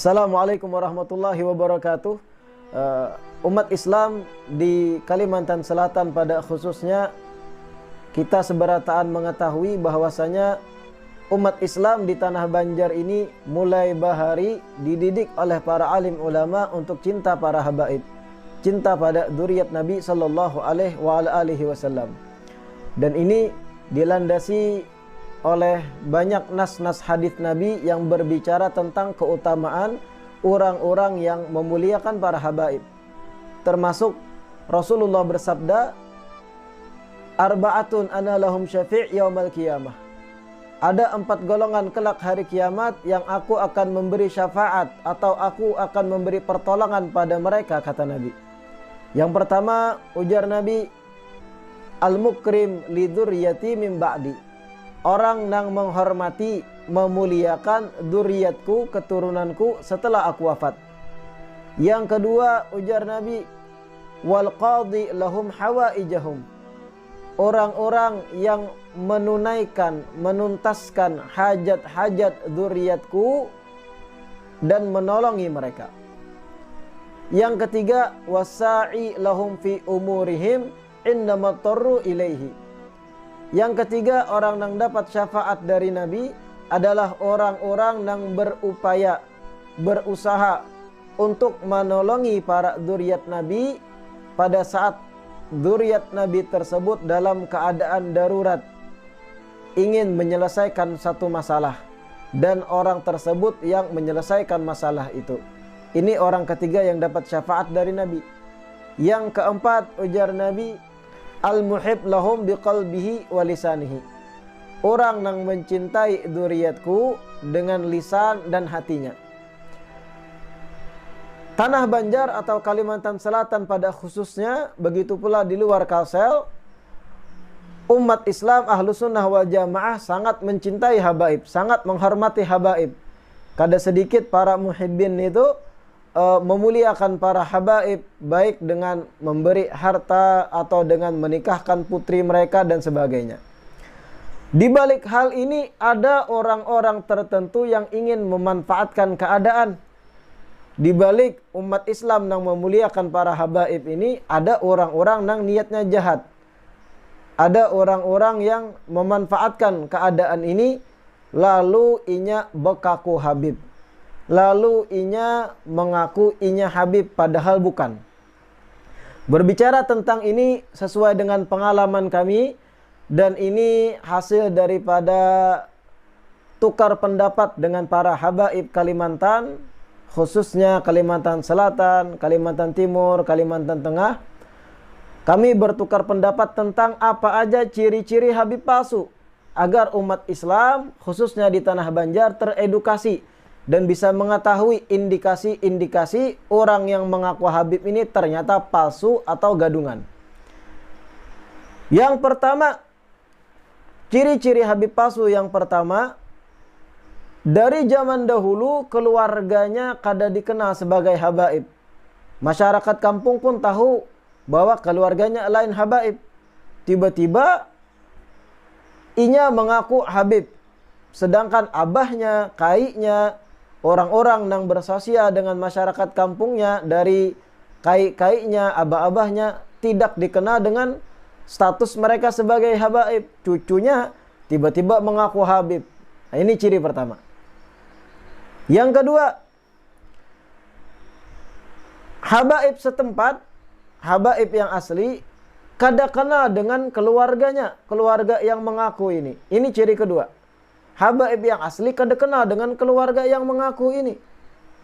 Assalamualaikum warahmatullahi wabarakatuh. Umat Islam di Kalimantan Selatan pada khususnya, kita seberataan mengetahui bahwasanya umat Islam di tanah Banjar ini mulai bahari dididik oleh para alim ulama untuk cinta para habaib, cinta pada dzurriyyat Nabi sallallahu alaihi wasallam. Dan ini dilandasi oleh banyak nas-nas hadis Nabi yang berbicara tentang keutamaan orang-orang yang memuliakan para habaib. Termasuk Rasulullah bersabda, "Arba'atun ana lahum syafi' yaumal qiyamah." Ada 4 golongan kelak hari kiamat yang aku akan memberi syafaat atau aku akan memberi pertolongan pada mereka, kata Nabi. Yang pertama, ujar Nabi, "Al-mukrim li dzurriyyati min ba'di." Orang yang menghormati, memuliakan dzurriyyatku, keturunanku setelah aku wafat. Yang kedua, ujar Nabi, "Wal qadhi lahum hawaijahum." Orang-orang yang menunaikan, menuntaskan hajat-hajat dzurriyyatku dan menolongi mereka. Yang ketiga, wasa'i lahum fi umurihim indama tarru ilaihi. Yang ketiga, orang yang dapat syafaat dari Nabi adalah orang-orang yang berupaya, berusaha untuk menolongi para dzurriyyat Nabi pada saat dzurriyyat Nabi tersebut dalam keadaan darurat, ingin menyelesaikan satu masalah, dan orang tersebut yang menyelesaikan masalah itu. Ini orang ketiga yang dapat syafaat dari Nabi. Yang keempat, ujar Nabi, "Al-muhib lahum biqalbihi wa lisanihi." Orang yang mencintai dzurriyyatku dengan lisan dan hatinya. Tanah Banjar atau Kalimantan Selatan pada khususnya, begitu pula di luar Kalsel, umat Islam Ahlus Sunnah wal Jamaah sangat mencintai habaib, sangat menghormati habaib. Kada sedikit para muhibbin itu memuliakan para habaib, baik dengan memberi harta atau dengan menikahkan putri mereka dan sebagainya. Di balik hal ini ada orang-orang tertentu yang ingin memanfaatkan keadaan. Di balik umat Islam yang memuliakan para habaib ini ada orang-orang yang niatnya jahat. Ada orang-orang yang memanfaatkan keadaan ini lalu inya bekaku habib. Lalu inya mengaku inya habib padahal bukan. Berbicara tentang ini sesuai dengan pengalaman kami, dan ini hasil daripada tukar pendapat dengan para habaib Kalimantan, khususnya Kalimantan Selatan, Kalimantan Timur, Kalimantan Tengah. Kami bertukar pendapat tentang apa aja ciri-ciri habib palsu agar umat Islam khususnya di tanah Banjar teredukasi dan bisa mengetahui indikasi-indikasi orang yang mengaku habib ini ternyata palsu atau gadungan. Yang pertama, ciri-ciri habib palsu yang pertama, dari zaman dahulu keluarganya kada dikenal sebagai habaib. Masyarakat kampung pun tahu bahwa keluarganya lain habaib. Tiba-tiba inya mengaku habib, sedangkan abahnya, kaiknya, orang-orang yang bersosial dengan masyarakat kampungnya dari kai-kaiknya, abah-abahnya tidak dikenal dengan status mereka sebagai habaib. Cucunya tiba-tiba mengaku habib. Nah, ini ciri pertama. Yang kedua, habaib setempat, habaib yang asli, kada kenal dengan keluarganya, keluarga yang mengaku ini. Ini ciri kedua. Habaib yang asli kada kenal dengan keluarga yang mengaku ini.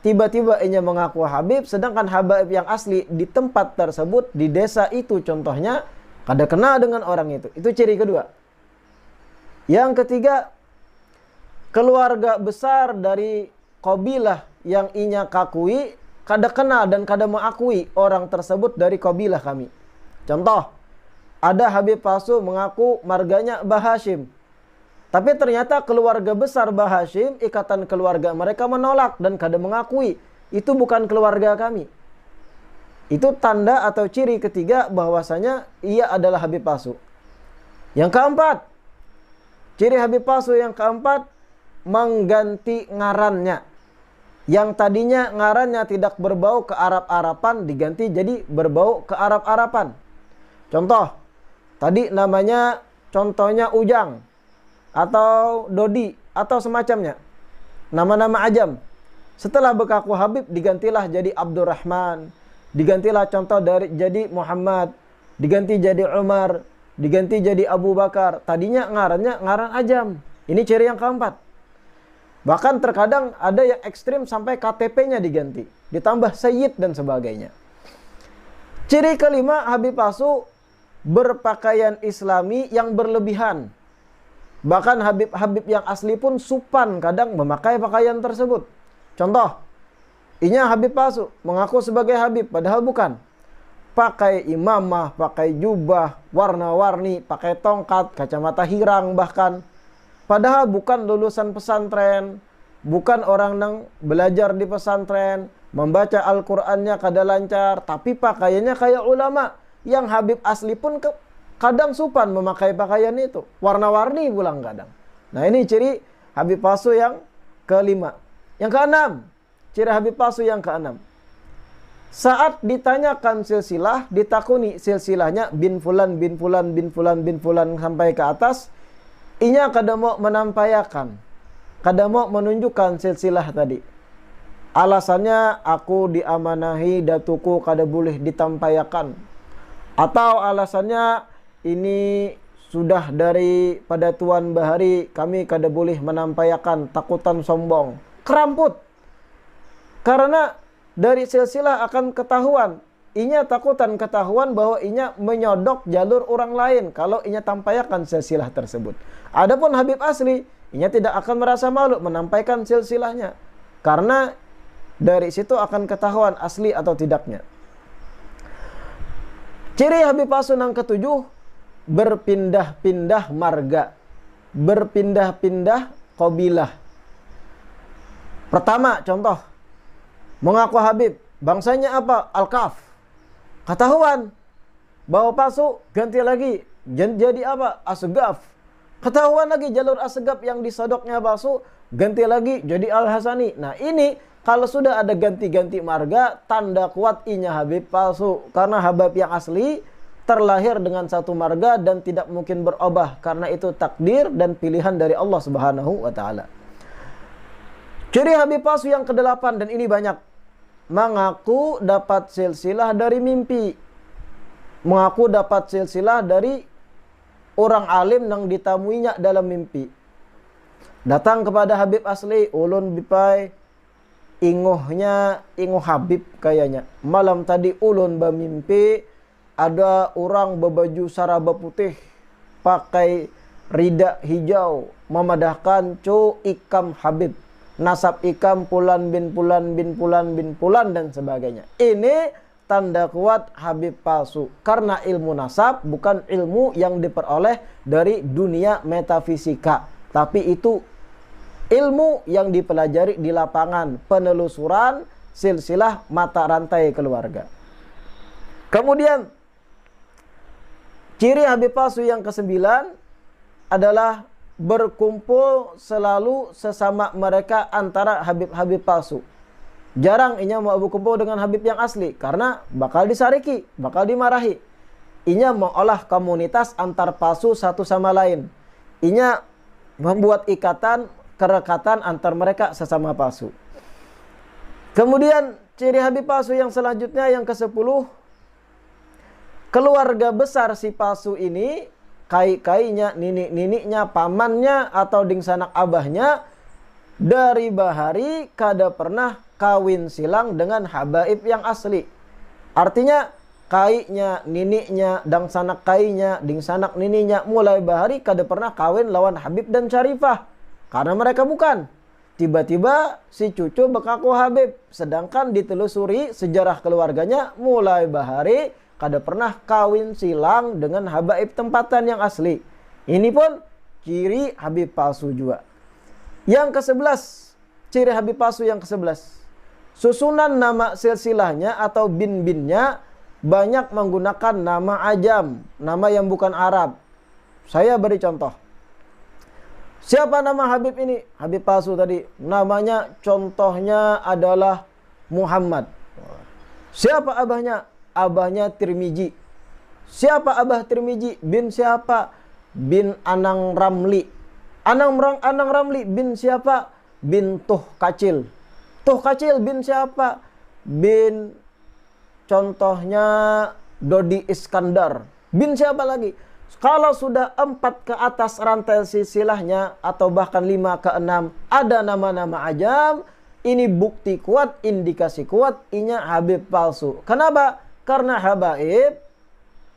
Tiba-tiba ia mengaku habib, sedangkan habaib yang asli di tempat tersebut, di desa itu contohnya, kada kenal dengan orang itu. Itu ciri kedua. Yang ketiga, keluarga besar dari qabilah yang inya kakui, kada kenal dan kada mengakui orang tersebut dari qabilah kami. Contoh, ada habib palsu mengaku marganya Bah Hashim. Tapi ternyata keluarga besar Bah Hashim, ikatan keluarga mereka menolak dan kada mengakui. Itu bukan keluarga kami. Itu tanda atau ciri ketiga bahwasanya ia adalah habib palsu. Yang keempat, ciri habib palsu yang keempat, mengganti ngarannya. Yang tadinya ngarannya tidak berbau ke Arab-Arapan diganti jadi berbau ke Arab-Arapan. Contoh, tadi namanya contohnya Ujang atau Dodi atau semacamnya. Nama-nama ajam. Setelah berkaku Habib digantilah jadi Abdurrahman, digantilah contoh dari jadi Muhammad, diganti jadi Umar, diganti jadi Abu Bakar. Tadinya ngarannya ngaran ajam. Ini ciri yang keempat. Bahkan terkadang ada yang ekstrim sampai KTP-nya diganti, ditambah Sayyid dan sebagainya. Ciri kelima, Habib palsu berpakaian Islami yang berlebihan. Bahkan Habib-Habib yang asli pun supan kadang memakai pakaian tersebut. Contoh, inya Habib palsu, mengaku sebagai Habib padahal bukan. Pakai imamah, pakai jubah, warna-warni, pakai tongkat, kacamata hirang bahkan. Padahal bukan lulusan pesantren, bukan orang yang belajar di pesantren, membaca Al-Qur'annya kada lancar, tapi pakaiannya kayak ulama. Yang Habib asli pun kadang supan memakai pakaian itu. Warna-warni pulang kadang. Nah ini ciri Habib palsu yang kelima. Yang keenam, ciri Habib palsu yang keenam. Saat ditanyakan silsilah, ditakuni silsilahnya bin fulan, bin fulan, bin fulan, bin fulan sampai ke atas, inya kada mau menampayakan, kada mau menunjukkan silsilah tadi. Alasannya aku diamanahi datuku kada boleh ditampayakan. Atau alasannya ini sudah daripada Tuan Bahari, kami kada boleh menampayakan, takutan sombong. Keramput. Karena dari silsilah akan ketahuan. Inya takutan ketahuan bahwa inya menyodok jalur orang lain kalau inya tampayakan silsilah tersebut. Adapun Habib asli, inya tidak akan merasa malu menampaikan silsilahnya. Karena dari situ akan ketahuan asli atau tidaknya. Ciri Habib palsu yang ketujuh, berpindah-pindah marga. Berpindah-pindah qabilah. Pertama, contoh. Mengaku Habib, bangsanya apa? Al-Kaf. Ketahuan bahwa palsu, ganti lagi jadi apa? Asgaf. Ketahuan lagi jalur Asgaf yang disodoknya palsu, ganti lagi jadi Al-Hasani. Nah ini kalau sudah ada ganti-ganti marga, tanda kuat inya Habib palsu. Karena Habib yang asli terlahir dengan satu marga dan tidak mungkin berubah. Karena itu takdir dan pilihan dari Allah Subhanahu wa Ta'ala. Ciri Habib palsu yang kedelapan, dan ini banyak. Mengaku dapat silsilah dari mimpi. Mengaku dapat silsilah dari orang alim yang ditamuinya dalam mimpi. Datang kepada Habib asli, ulun bipai inguhnya, inguh Habib kayaknya. Malam tadi ulun bermimpi ada orang berbaju saraba putih, pakai rida hijau, memadahkan cu ikam Habib. Nasab ikam pulan bin pulan bin pulan bin pulan dan sebagainya. Ini tanda kuat Habib palsu. Karena ilmu nasab bukan ilmu yang diperoleh dari dunia metafisika. Tapi itu ilmu yang dipelajari di lapangan. Penelusuran silsilah mata rantai keluarga. Kemudian ciri Habib palsu yang kesembilan adalah berkumpul selalu sesama mereka antara Habib-Habib palsu. Jarang inya mau berkumpul dengan Habib yang asli karena bakal disariki, bakal dimarahi. Inya mengolah komunitas antar palsu satu sama lain. Inya membuat ikatan, kerekatan antar mereka sesama palsu. Kemudian ciri Habib palsu yang selanjutnya yang ke-10, keluarga besar si palsu ini, kai-kainya, ninik-niniknya, pamannya atau dingsanak abahnya dari bahari kada pernah kawin silang dengan habaib yang asli. Artinya kainya, niniknya, dangsanak kainya, dingsanak nininya mulai bahari kada pernah kawin lawan Habib dan Syarifah. Karena mereka bukan. Tiba-tiba si cucu bekaku Habib. Sedangkan ditelusuri sejarah keluarganya mulai bahari kada pernah kawin silang dengan habaib tempatan yang asli. Ini pun ciri Habib palsu juga. Yang ke-11, ciri Habib palsu yang ke-11. Susunan nama silsilahnya atau bin-binnya banyak menggunakan nama ajam, nama yang bukan Arab. Saya beri contoh. Siapa nama Habib ini? Habib palsu tadi. Namanya contohnya adalah Muhammad. Siapa abahnya? Abahnya Tirmizi. Siapa abah Tirmizi? Bin siapa? Bin Anang Ramli. Anang Ramli bin siapa? Bin Tuh Kacil. Tuh Kacil bin siapa? Bin contohnya Dodi Iskandar. Bin siapa lagi? Kalau sudah 4 ke atas rantai silsilahnya atau bahkan 5 ke 6 ada nama-nama ajam, ini bukti kuat, indikasi kuat, inya Habib palsu. Kenapa? Karena habaib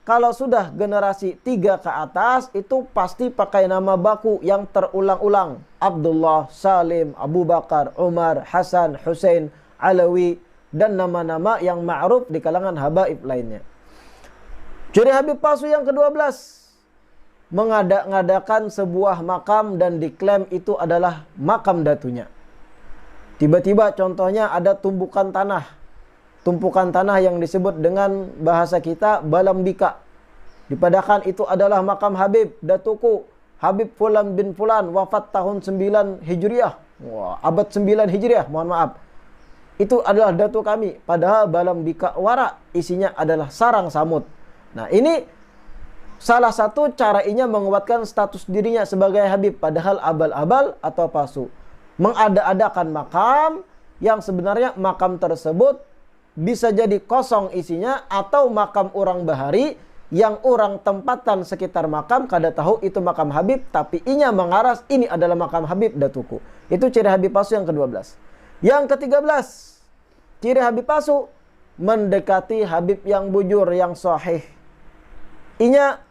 kalau sudah generasi 3 ke atas itu pasti pakai nama baku yang terulang-ulang. Abdullah, Salim, Abu Bakar, Umar, Hasan, Hussein, Alawi, dan nama-nama yang ma'ruf di kalangan habaib lainnya. Ciri Habib palsu yang ke-12, mengada-ngadakan sebuah makam dan diklaim itu adalah makam datunya. Tiba-tiba contohnya ada tumpukan tanah yang disebut dengan bahasa kita balambika. Dipadahkan itu adalah makam Habib datuku, Habib Fulan bin Fulan, wafat tahun 9 Hijriah. Wah, abad 9 Hijriah, mohon maaf. Itu adalah datu kami, padahal balambika wara isinya adalah sarang samud. Nah, ini salah satu cara inya menguatkan status dirinya sebagai Habib, padahal abal-abal atau palsu. Mengada-adakan makam yang sebenarnya makam tersebut bisa jadi kosong isinya, atau makam orang bahari yang orang tempatan sekitar makam kada tahu itu makam Habib, tapi inya mengaras ini adalah makam Habib datuku. Itu ciri Habib palsu yang ke-12. Yang ke-13, ciri Habib palsu mendekati Habib yang bujur, yang sahih. Inya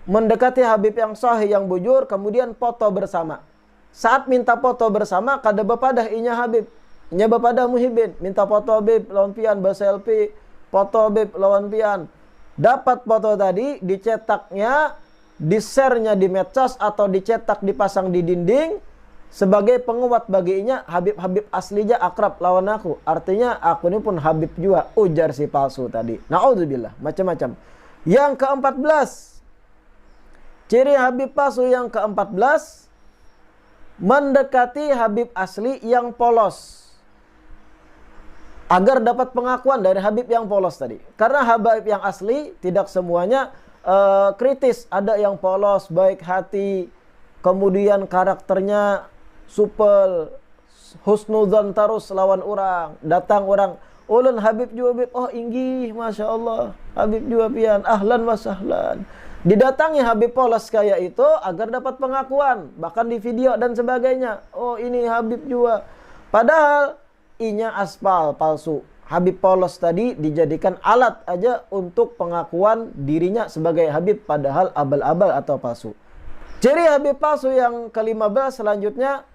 mendekati Habib yang sahih, yang bujur, kemudian foto bersama. Saat minta foto bersama, kada bepadah inya Habib. Inya bepadah Muhibin. Minta foto Habib lawan pian, berselfie. Foto Habib lawan pian. Dapat foto tadi, dicetaknya, di-share-nya di medsos, atau dicetak dipasang di dinding. Sebagai penguat bagi inya, Habib-Habib aslinya akrab lawan aku. Artinya, aku ini pun Habib juga. Ujar si palsu tadi. Na'udzubillah. Macam-macam. Yang ke-14, ciri Habib palsu yang ke-14, mendekati Habib asli yang polos agar dapat pengakuan dari Habib yang polos tadi. Karena Habib yang asli tidak semuanya kritis. Ada yang polos, baik hati, kemudian karakternya supel, husnudzon terus lawan orang. Datang orang, ulun Habib juga Habib, oh inggih, Masya Allah, Habib juga pian, ahlan wa sahlan. Didatangi Habib polos kayak itu agar dapat pengakuan, bahkan di video dan sebagainya. Oh ini Habib juga. Padahal inya aspal, palsu. Habib polos tadi dijadikan alat aja untuk pengakuan dirinya sebagai Habib, padahal abal-abal atau palsu. Ciri Habib palsu yang ke-15 selanjutnya,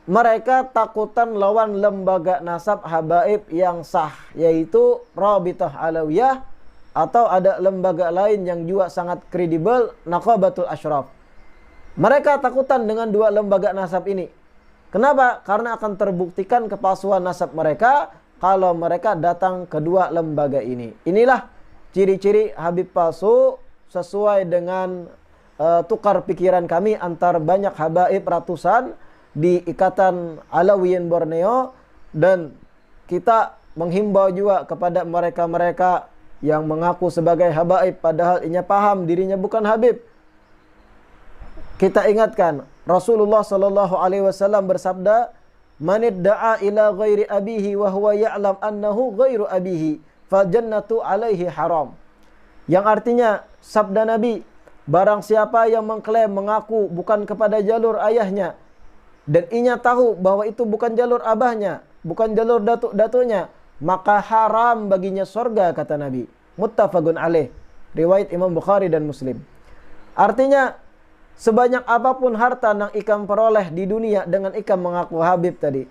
mereka takutan lawan lembaga nasab habaib yang sah, yaitu Rabithah Alawiyah, atau ada lembaga lain yang juga sangat kredibel, Naqabatul Ashraf. Mereka takutan dengan dua lembaga nasab ini. Kenapa? Karena akan terbuktikan kepalsuan nasab mereka kalau mereka datang ke dua lembaga ini. Inilah ciri-ciri Habib palsu sesuai dengan tukar pikiran kami antar banyak habaib ratusan di Ikatan Alawiyin Borneo, dan kita menghimbau juga kepada mereka-mereka yang mengaku sebagai habaib padahal inya paham dirinya bukan Habib. Kita ingatkan Rasulullah sallallahu alaihi wasallam bersabda, "Man idda'a ila ghairi abihi wa huwa ya'lam annahu ghairu abihi, fa jannatu alaihi haram." Yang artinya sabda Nabi, barang siapa yang mengklaim mengaku bukan kepada jalur ayahnya dan inya tahu bahwa itu bukan jalur abahnya, bukan jalur datuk-datunya, maka haram baginya sorga, kata Nabi. Muttafaqun alaih. Riwayat Imam Bukhari dan Muslim. Artinya, sebanyak apapun harta yang ikam peroleh di dunia dengan ikam mengaku Habib tadi,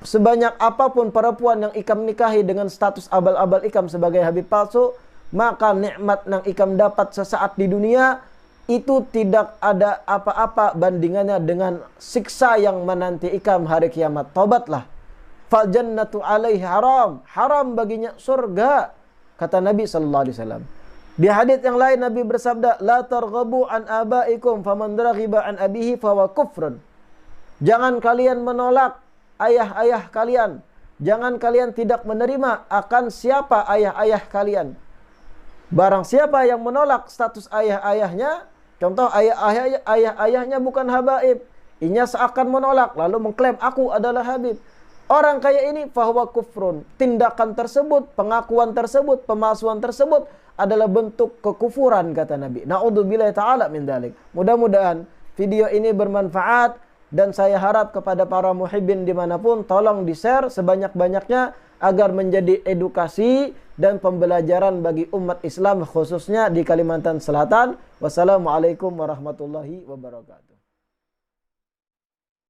sebanyak apapun perempuan yang ikam nikahi dengan status abal-abal ikam sebagai Habib palsu, maka nikmat yang ikam dapat sesaat di dunia itu tidak ada apa-apa bandingannya dengan siksa yang menanti ikam hari kiamat. Taubatlah. Fal jannatu alaihi haram. Haram baginya surga, kata Nabi sallallahu alaihi wasallam. Di hadits yang lain Nabi bersabda, la targhabu an abaikum faman raghiba an abihi fahuwa kufrun. Jangan kalian menolak ayah-ayah kalian. Jangan kalian tidak menerima akan siapa ayah-ayah kalian. Barang siapa yang menolak status ayah-ayahnya, contoh ayah-ayahnya bukan habaib, inya seakan menolak lalu mengklaim aku adalah habib. Orang kayak ini fahuwa kufrun. Tindakan tersebut, pengakuan tersebut, pemalsuan tersebut adalah bentuk kekufuran kata Nabi. Na'udzubillahi ta'ala min dzalik. Mudah-mudahan video ini bermanfaat dan saya harap kepada para muhibbin dimanapun tolong di-share sebanyak-banyaknya agar menjadi edukasi dan pembelajaran bagi umat Islam khususnya di Kalimantan Selatan. Wassalamualaikum warahmatullahi wabarakatuh.